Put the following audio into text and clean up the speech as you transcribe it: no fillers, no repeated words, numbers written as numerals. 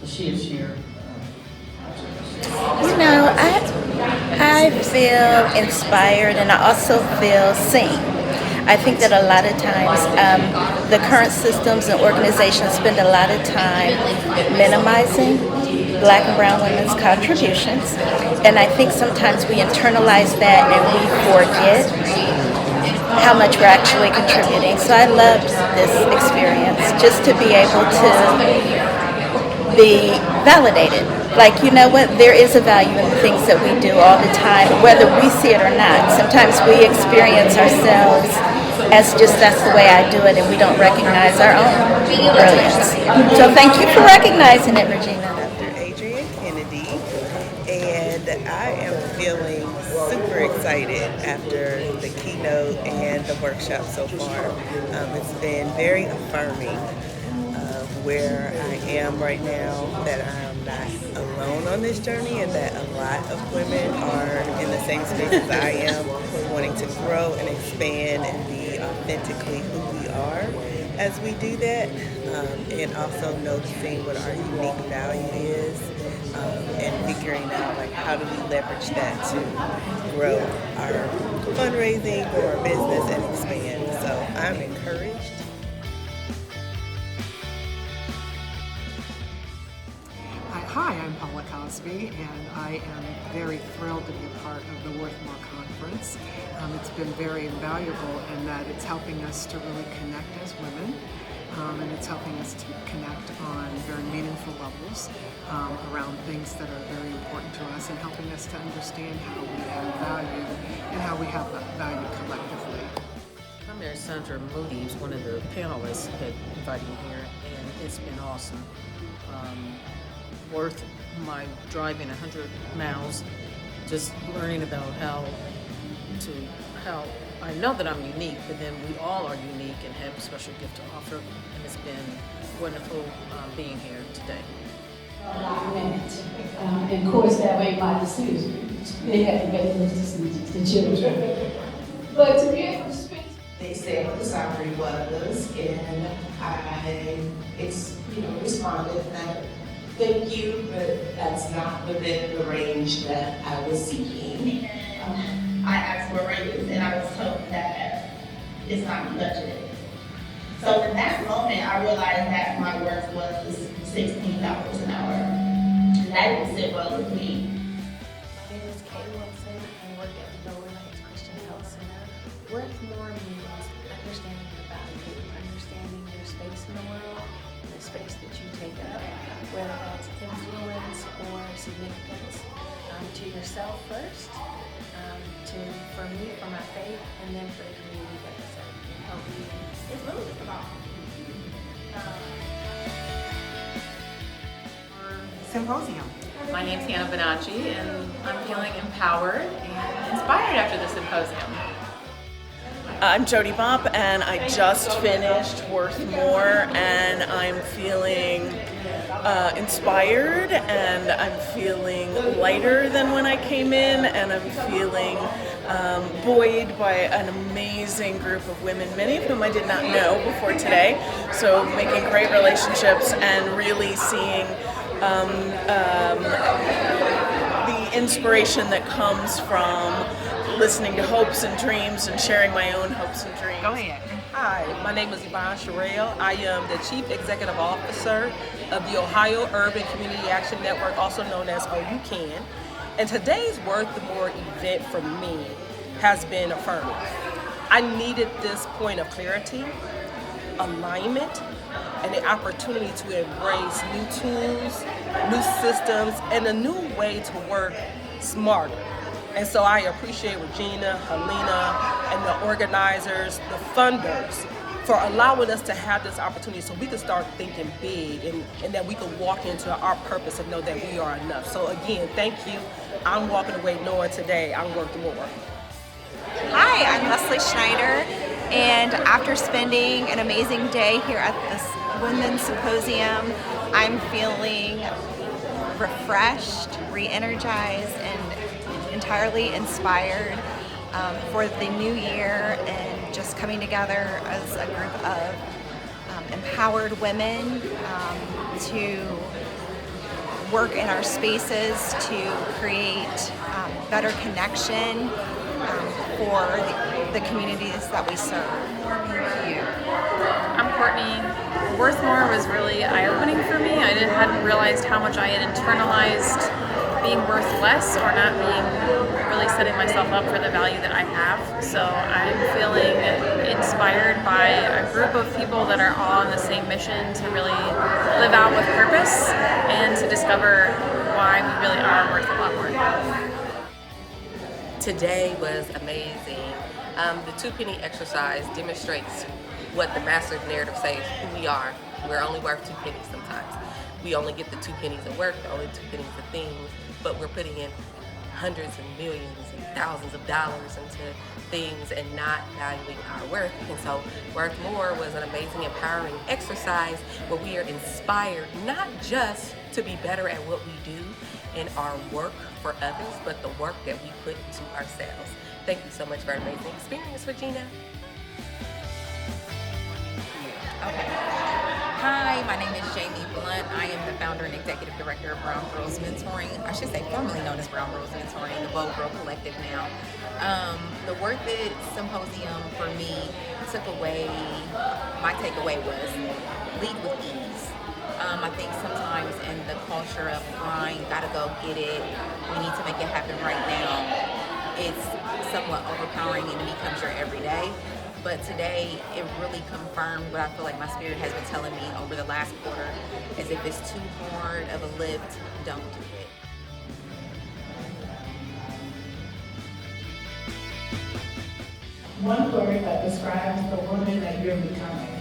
that she has shared. You know, I feel inspired and I also feel seen. I think that a lot of times the current systems and organizations spend a lot of time minimizing Black and brown women's contributions. And I think sometimes we internalize that and we forget how much we're actually contributing. So I loved this experience just to be able to be validated. Like, you know what, there is a value in the things that we do all the time, whether we see it or not. Sometimes we experience ourselves as just that's the way I do it and we don't recognize our own brilliance. So thank you for recognizing it, Regina. Kennedy, and I am feeling super excited after the keynote and the workshop so far. It's been very affirming where I am right now, that I'm not alone on this journey and that a lot of women are in the same space as I am, wanting to grow and expand and be authentically who we are as we do that, and also noticing what our unique value is, and figuring out like how do we leverage that to grow our fundraising, grow our business, and expand. So I'm encouraged. Hi, I'm Paula Cosby, and I am very thrilled to be a part of the Worthmore Conference. It's been very invaluable in that it's helping us to really connect as women, and it's helping us to connect on very meaningful levels around things that are very important to us, and helping us to understand how we have value and how we have that value collectively. Primary Sandra Moody, who's one of the panelists, had invited me here, and it's been awesome. Worth my driving 100 miles, just learning about how I know that I'm unique, but then we all are unique and have a special gift to offer, and it's been wonderful being here today. And of course, that made my decision. They had to make those decisions, the children. But to be able to speak, they said what the salary was, and I responded that thank you, but that's not within the range that I was seeking. I asked for a raise, and I was told that it's not budgeted. So in that moment, I realized that my worth was $16 an hour. And that didn't sit well with me. My name is Kay Wilson. I work at the Dolan Heights Christian Health Center. Worthmore means understanding your value, understanding your space in the world, and the space that you take up, whether that's influence or significance, to yourself first, for me, for my faith, and then for the community that I serve. It's really just about Symposium. My name's Hannah Bonacci, and I'm feeling empowered and inspired after the symposium. I'm Jody Bopp, and I just finished Worthmore, and I'm feeling inspired, and I'm feeling lighter than when I came in, and I'm feeling buoyed by an amazing group of women, many of whom I did not know before today. So making great relationships and really seeing the inspiration that comes from listening to hopes and dreams and sharing my own hopes and dreams. Go ahead. Hi, my name is Yvonne Sherrill. I am the Chief Executive Officer of the Ohio Urban Community Action Network, also known as OUCAN. And today's Worthmore event for me has been affirming. I needed this point of clarity, alignment, and the opportunity to embrace new tools, new systems, and a new way to work smarter. And so I appreciate Regina, Helena, and the organizers, the funders, for allowing us to have this opportunity so we can start thinking big and that we can walk into our purpose and know that we are enough. So again, thank you. I'm walking away knowing today I'm worth more. Hi, I'm Leslie Schneider, and after spending an amazing day here at this Women's Symposium, I'm feeling refreshed, re-energized, and entirely inspired for the new year and just coming together as a group of empowered women to work in our spaces to create better connection for the communities that we serve. I'm Courtney. Worth More was really eye-opening for me. I hadn't realized how much I had internalized being worth less or not being really setting myself up for the value that I have. So I'm feeling inspired by a group of people that are all on the same mission to really live out with purpose and to discover why we really are worth a lot more. Today was amazing. The 2-penny exercise demonstrates what the master narrative says, who we are. We're only worth 2 pennies sometimes. We only get the 2 pennies of work, only 2 pennies of things, but we're putting in hundreds and millions and thousands of dollars into things and not valuing our worth. And so Worth More was an amazing, empowering exercise where we are inspired not just to be better at what we do in our work for others, but the work that we put into ourselves. Thank you so much for an amazing experience, Regina. Okay. Hi, my name is Jamie Blunt. I am the founder and executive director of Brown Girls Mentoring. I should say formerly known as Brown Girls Mentoring, the Bold Girl Collective now. The Worth It Symposium for me took away, my takeaway was lead with ease. I think sometimes in the culture of grind, gotta go get it, we need to make it happen right now, it's somewhat overpowering and it becomes your everyday. But today, it really confirmed what I feel like my spirit has been telling me over the last quarter, is if it's too hard of a lift, don't do it. One word that describes the woman that you're becoming.